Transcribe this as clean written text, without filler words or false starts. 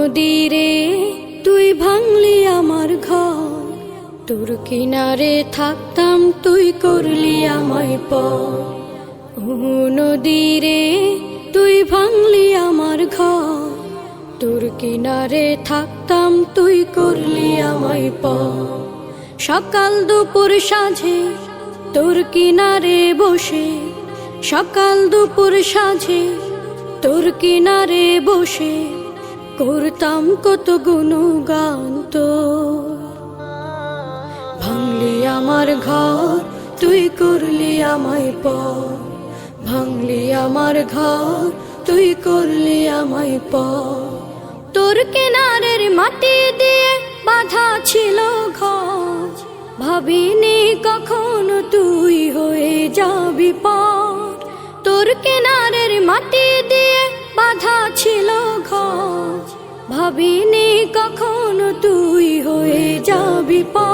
নদীরে তুই ভাঙলি আমার ঘর, তোর কিনারে থাকতাম তুই করলি আমায় পর। ও নদীরে তুই ভাঙলি আমার ঘর, তোর কিনারে থাকতাম তুই করলি আমায় পর। সকাল দুপুর সাঁঝে তোর কিনারে বসে, সকাল দুপুর সাঁঝে তোর কিনারে বসে করতাম কত গুণগান তোর। ভাঙলি আমার ঘর তুই করলি আমায় পর, ভাঙলি আমার ঘর তুই করলি আমায় পর। তোর কিনারের মাটি দিয়ে বাঁধা ছিল ঘর, ভাবিনি কখনো তুই হয়ে যাবি পর। তোর কিনারের মাটি দিয়ে বাঁধা ছিল ঘর, ভাবিনি কখনো তুই হয়ে যাবি পর।